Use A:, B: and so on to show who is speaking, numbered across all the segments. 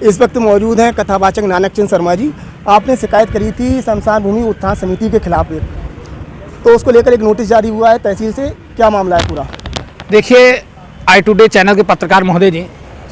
A: इस वक्त मौजूद हैं कथावाचक नानक चंद शर्मा जी। आपने शिकायत करी थी शमशान भूमि उत्थान समिति के खिलाफ तो उसको लेकर एक नोटिस जारी हुआ है तहसील से, क्या मामला है पूरा?
B: देखिए, आई टुडे चैनल के पत्रकार महोदय जी,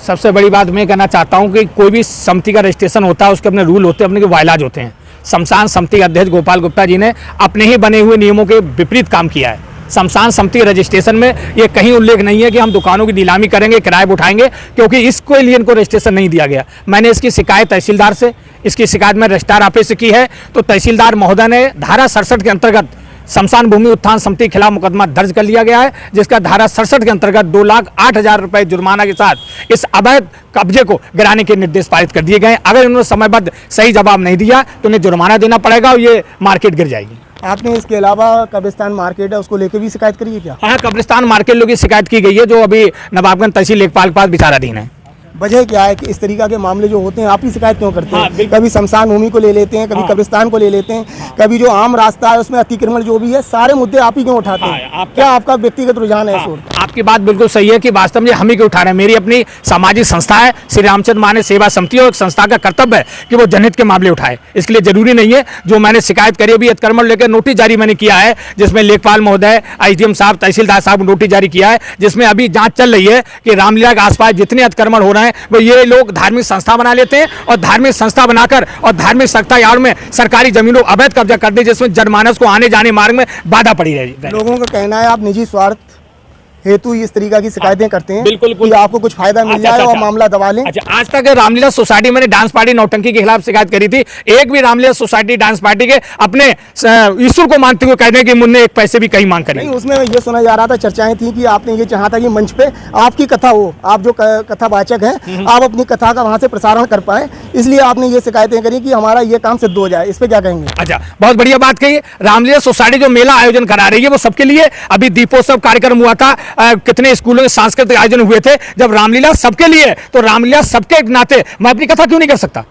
B: सबसे बड़ी बात मैं कहना चाहता हूं कि कोई भी समिति का रजिस्ट्रेशन होता है, उसके अपने रूल होते हैं, अपने के वायलाज होते हैं। शमशान समिति के अध्यक्ष गोपाल गुप्ता जी ने अपने ही बने हुए नियमों के विपरीत काम किया है। शमशान समिति के रजिस्ट्रेशन में ये कहीं उल्लेख नहीं है कि हम दुकानों की नीलामी करेंगे, किराए पर उठाएंगे, क्योंकि इसके लिए इनको रजिस्ट्रेशन नहीं दिया गया। मैंने इसकी शिकायत तहसीलदार से, इसकी शिकायत में रजिस्ट्रार ऑफिस से की है, तो तहसीलदार महोदय ने धारा 67 के अंतर्गत शमशान भूमि उत्थान समिति के खिलाफ मुकदमा दर्ज कर लिया गया है, जिसका धारा 67 के अंतर्गत 2,08,000 रुपए जुर्माना के साथ इस अवैध कब्जे को गिराने के निर्देश पारित कर दिए गए। अगर इन्होंने समयबद्ध सही जवाब नहीं दिया तो उन्हें जुर्माना देना पड़ेगा और ये मार्केट गिर जाएगी।
A: आपने इसके अलावा कब्रिस्तान मार्केट है उसको लेकर भी शिकायत करी है क्या?
B: हाँ, कब्रिस्तान मार्केट लोगों की शिकायत की गई है, जो अभी नवाबगंज तहसील लेखपाल के पास विचाराधीन है।
A: वजह क्या है कि इस तरीका के मामले जो होते हैं आप ही शिकायत क्यों करते हैं? कभी शमशान भूमि को ले लेते हैं, कभी कब्रिस्तान को ले लेते हैं, कभी जो आम रास्ता है उसमें अतिक्रमण जो भी है, सारे मुद्दे आप ही क्यों उठाते हैं? क्या आपका व्यक्तिगत रुझान है?
B: आपकी बात बिल्कुल सही है कि वास्तव में हम ही क्यों उठा रहे हैं। मेरी अपनी सामाजिक संस्था है श्री रामचंद्र माने सेवा समिति, और एक संस्था का कर्तव्य है कि वो जनहित के मामले उठाए। इसके लिए जरूरी नहीं है जो मैंने शिकायत करी, अभी अतिक्रमण लेकर नोटिस जारी मैंने किया है, जिसमें लेखपाल महोदय, IGM साहब, तहसीलदार साहब नोटिस जारी किया है, जिसमें अभी जांच चल रही है कि रामलीला के आसपास जितने अतिक्रमण हो रहे हैं वो ये लोग धार्मिक संस्था बना लेते हैं, और धार्मिक संस्था बनाकर और धार्मिक संस्था यार्ड में सरकारी जमीनों अवैध कब्जा कर दे, जिसमें जनमानस को आने जाने मार्ग में बाधा पड़ी रही।
A: लोगों का कहना है आप निजी स्वार्थ हेतु इस तरीका की शिकायतें करते हैं,
B: बिल्कुल
A: कि आपको कुछ फायदा मिल जाए और मामला दबा लें।
B: अच्छा, आज तक रामलीला सोसाइटी मैंने डांस पार्टी नौटंकी के खिलाफ शिकायत करी थी। एक भी रामलीला सोसाइटी डांस पार्टी के अपने ईश्वर को मानते हुए कहते हैं कि मुन्ने एक पैसे भी कहीं मांग करें।
A: उसमें ये सुना जा रहा था, चर्चाएं थी कि आपने ये चाहा था कि मंच पे आपकी कथा हो, आप जो कथावाचक हैं आप अपनी कथा का वहां से प्रसारण कर पाए, इसलिए आपने ये शिकायतें करी कि हमारा ये काम सिद्ध हो जाए। इस पे क्या कहेंगे?
B: अच्छा, बहुत बढ़िया बात कही। रामलीला सोसाइटी जो मेला आयोजन करा रही है वो सबके लिए। अभी दीपोत्सव कार्यक्रम हुआ था, कितने स्कूलों में सांस्कृतिक आयोजन हुए थे। जब रामलीला सबके लिए, तो रामलीला सबके नाते मैं अपनी कथा क्यों नहीं कर सकता?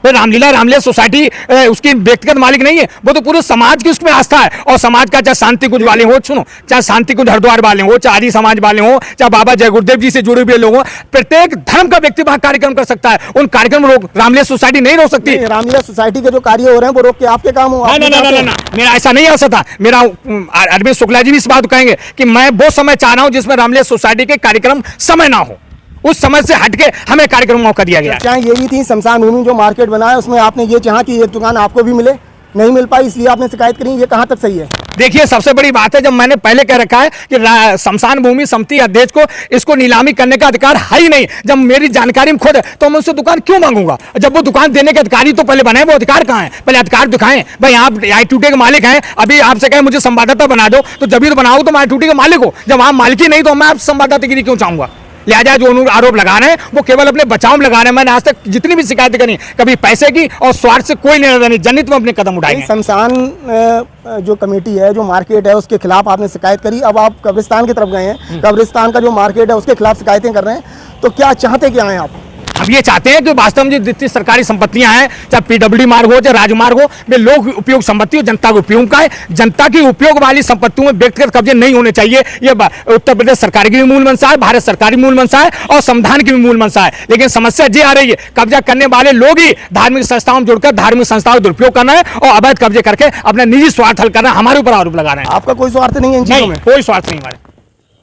B: रामलीला सोसाइटी उसकी व्यक्तिगत मालिक नहीं है, वो तो पूरे समाज की उसमें आस्था है। और समाज का चाहे शांति कुंज वाले हो, सुनो, चाहे शांति कुंज हरिद्वार वाले हो, चाहे आदि समाज वाले हो, चाहे बाबा जय गुरुदेव जी से जुड़े हुए लोग हो, प्रत्येक धर्म का व्यक्ति वहां कार्यक्रम कर सकता है। उन कार्यक्रम रोक रामलीला सोसाइटी नहीं रोक सकती।
A: रामलीला सोसाइटी के जो कार्य हो रहे हैं वो रोक के आपके काम हो?
B: ना, मेरा ऐसा नहीं ऐसा था। मेरा अरविंद शुक्ला जी भी इस बात कहेंगे कि मैं वो समय चाह रहा हूं जिसमें रामलीला सोसाइटी के कार्यक्रम समय ना हो, उस समय से हटके हमें कार्यक्रम मौका दिया गया।
A: चाहे ये भी थी शमशान भूमि जो मार्केट बना है उसमें आपने ये चाहा कि एक दुकान आपको भी मिले, नहीं मिल पाई, इसलिए आपने शिकायत करी। ये कहां तक सही है?
B: देखिए, सबसे बड़ी बात है, जब मैंने पहले कह रखा है कि शमशान भूमि समिति अध्यक्ष को इसको नीलामी करने का अधिकार है ही नहीं। जब मेरी जानकारी में खुद है तो मैं उससे दुकान क्यों मांगूंगा? जब वो दुकान देने के अधिकारी तो पहले बने, वो अधिकार कहां है? पहले अधिकार दिखाएं। भाई आप ITUT के मालिक हैं, अभी आपसे कहें मुझे संवाददाता बना दो, तो जब भी तो बनाओ तो मैं ITUT के मालिक हो। जब आप मालिक ही नहीं तो मैं आप संवाददातागिरी क्यों चाहूंगा? लिहाजा जो आरोप लगा रहे हैं वो केवल अपने बचाव में लगा रहे हैं। मैंने आज तक जितनी भी शिकायतें करी, कभी पैसे की और स्वार्थ से कोई लेना नहीं, जनहित में अपने कदम उठाए।
A: शमशान जो कमेटी है, जो मार्केट है, उसके खिलाफ आपने शिकायत करी। अब आप कब्रिस्तान की तरफ गए हैं, कब्रिस्तान का जो मार्केट है उसके खिलाफ शिकायतें कर रहे हैं, तो क्या चाहते क्या हैं आप?
B: अब ये चाहते हैं कि वास्तव में जितनी सरकारी संपत्तियां हैं, चाहे PWD मार्ग हो, चाहे राजमार्ग हो, वे लोक उपयोग संपत्ति हो, जनता के उपयोग का है। जनता की उपयोग वाली संपत्तियों में व्यक्तिगत कब्जे नहीं होने चाहिए। ये उत्तर प्रदेश सरकार की भी मूल मंशा है, भारत सरकार की मूल मंशा है, और संविधान की भी मूल मंशा है। लेकिन समस्या ये आ रही है, कब्जा करने वाले लोग ही धार्मिक संस्थाओं में जुड़कर धार्मिक संस्थाओं का दुरुपयोग करना है और अवैध कब्जे करके अपना निजी स्वार्थ हल करना, हमारे ऊपर आरोप लगा रहे हैं।
A: आपका कोई स्वार्थ नहीं है इन चीजों में?
B: कोई स्वार्थ नहीं हमारे।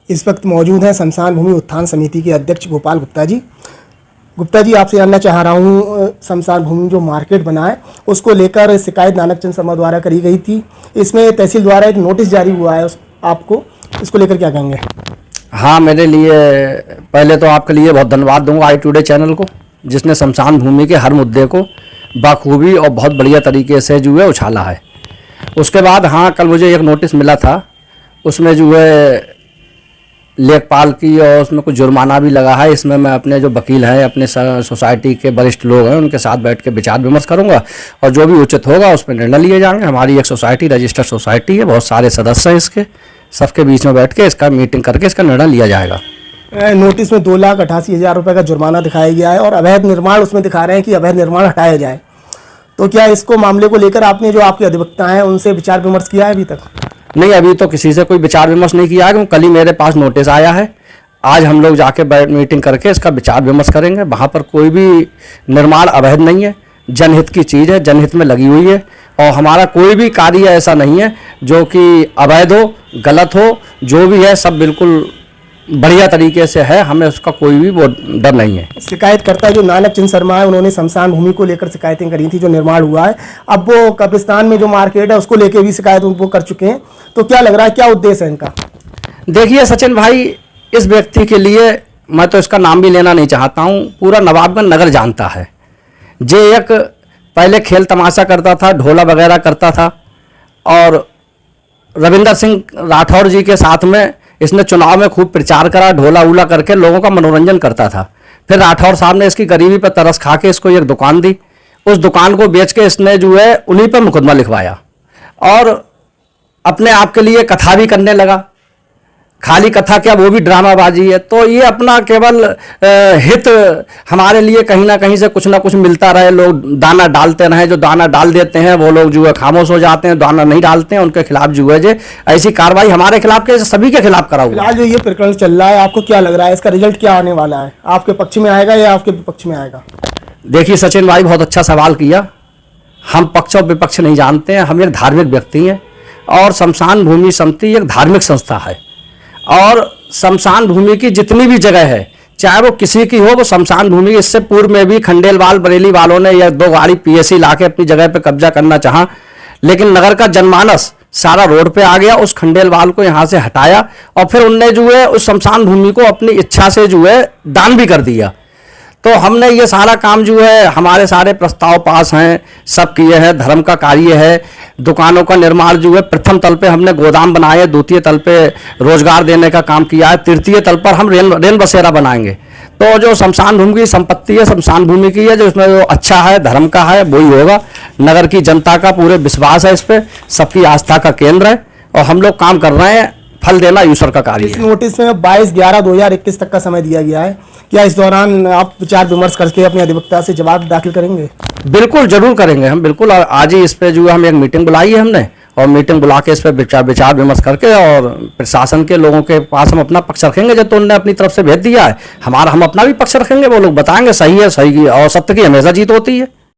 A: इस वक्त मौजूद है शमशान भूमि उत्थान समिति के अध्यक्ष गोपाल गुप्ता जी। गुप्ता जी, आपसे जानना चाह रहा हूँ, शमशान भूमि जो मार्केट बना है उसको लेकर शिकायत नानक चंद शर्मा द्वारा करी गई थी। इसमें तहसील द्वारा एक नोटिस जारी हुआ है आपको, इसको लेकर क्या कहेंगे?
C: हाँ, मेरे लिए पहले तो आपके लिए बहुत धन्यवाद दूंगा ITUT चैनल को, जिसने शमशान भूमि के हर मुद्दे को बाखूबी और बहुत बढ़िया तरीके से जो है उछाला है। उसके बाद हाँ, कल मुझे एक नोटिस मिला था, उसमें जो है लेखपाल की और उसमें कुछ जुर्माना भी लगा है। इसमें मैं अपने जो वकील हैं, अपने सोसाइटी के वरिष्ठ लोग हैं, उनके साथ बैठ के विचार विमर्श करूंगा और जो भी उचित होगा उस पर निर्णय लिए जाएंगे। हमारी एक सोसाइटी रजिस्टर्ड सोसाइटी है, बहुत सारे सदस्य हैं, इसके सबके बीच में बैठ के इसका मीटिंग करके इसका निर्णय लिया जाएगा।
A: नोटिस में 2,88,000 रुपये का जुर्माना दिखाया गया है और अवैध निर्माण उसमें दिखा रहे हैं कि अवैध निर्माण हटाया जाए। तो क्या इसको मामले को लेकर आपने जो आपके अधिवक्ता हैं उनसे विचार विमर्श किया है अभी तक?
C: नहीं, अभी तो किसी से कोई विचार विमर्श नहीं किया है, क्योंकि कल ही मेरे पास नोटिस आया है आज हम लोग जाके मीटिंग करके इसका विचार विमर्श करेंगे। वहाँ पर कोई भी निर्माण अवैध नहीं है, जनहित की चीज़ है, जनहित में लगी हुई है, और हमारा कोई भी कार्य ऐसा नहीं है जो कि अवैध हो, गलत हो। जो भी है सब बिल्कुल बढ़िया तरीके से है, हमें उसका कोई भी वो डर नहीं है।
A: शिकायतकर्ता जो नानक चंद शर्मा है, उन्होंने शमशान भूमि को लेकर शिकायतें करी थी जो निर्माण हुआ है। अब वो कब्रिस्तान में जो मार्केट है उसको लेकर भी शिकायत वो कर चुके हैं। तो क्या लग रहा है, क्या उद्देश्य है इनका?
C: देखिए सचिन भाई, इस व्यक्ति के लिए मैं तो इसका नाम भी लेना नहीं चाहता हूँ, पूरा नवाबगंज नगर जानता है। जे एक पहले खेल तमाशा करता था, ढोला वगैरह करता था, और रविंदर सिंह राठौर जी के साथ में इसने चुनाव में खूब प्रचार करा, ढोला उला करके लोगों का मनोरंजन करता था। फिर राठौर साहब ने इसकी गरीबी पर तरस खा के इसको एक दुकान दी, उस दुकान को बेच के इसने जो है उन्हीं पर मुकदमा लिखवाया और अपने आप के लिए कथा भी करने लगा। खाली कथा क्या, वो भी ड्रामाबाजी है। तो ये अपना केवल हित हमारे लिए कहीं ना कहीं से कुछ ना कुछ मिलता रहे, लोग दाना डालते रहे। जो दाना डाल देते हैं वो लोग जो है खामोश हो जाते हैं, दाना नहीं डालते हैं उनके खिलाफ जो है ऐसी कार्रवाई हमारे खिलाफ के सभी के खिलाफ करा हुआ।
A: फिलहाल जो ये प्रकरण चल रहा है, आपको क्या लग रहा है, इसका रिजल्ट क्या आने वाला है? आपके पक्ष में आएगा या आपके विपक्ष में आएगा?
C: देखिए सचिन भाई, बहुत अच्छा सवाल किया। हम पक्ष और विपक्ष नहीं जानते हैं, हम एक धार्मिक व्यक्ति हैं और शमशान भूमि समिति एक धार्मिक संस्था है। और शमशान भूमि की जितनी भी जगह है, चाहे वो किसी की हो, वो शमशान भूमि, इससे पूर्व में भी खंडेलवाल बरेली वालों ने या 2 गाड़ी पीएससी लाके अपनी जगह पे कब्जा करना चाहा, लेकिन नगर का जनमानस सारा रोड पे आ गया, उस खंडेलवाल को यहाँ से हटाया और फिर उनने जो है उस शमशान भूमि को अपनी इच्छा से जो है दान भी कर दिया। तो हमने ये सारा काम जो है, हमारे सारे प्रस्ताव पास हैं, सब किए हैं, धर्म का कार्य है। दुकानों का निर्माण जो है, प्रथम तल पे हमने गोदाम बनाए, द्वितीय तल पे रोजगार देने का काम किया है, तृतीय तल पर हम रेल बसेरा बनाएंगे। तो जो शमशान भूमि की संपत्ति है, शमशान भूमि की है, जो उसमें जो अच्छा है, धर्म का है, वही होगा। नगर की जनता का पूरे विश्वास है इस पर, सबकी आस्था का केंद्र है और हम लोग काम कर रहे हैं। फल देना ईश्वर का कार्य
A: इस
C: है।
A: नोटिस में 22/11/2021 तक का समय दिया गया है। क्या इस दौरान आप विचार विमर्श करके अपने अधिवक्ता से जवाब दाखिल करेंगे?
C: बिल्कुल जरूर करेंगे हम, बिल्कुल। आज ही इस पे जो है हम एक मीटिंग बुलाई है हमने, और मीटिंग बुला के इस पर विचार विमर्श करके और प्रशासन के लोगों के पास हम अपना पक्ष रखेंगे। जब तो उन्होंने अपनी तरफ से भेज दिया है, हम अपना भी पक्ष रखेंगे। वो लोग बताएंगे सही है, सही की और सत्य की हमेशा जीत होती है।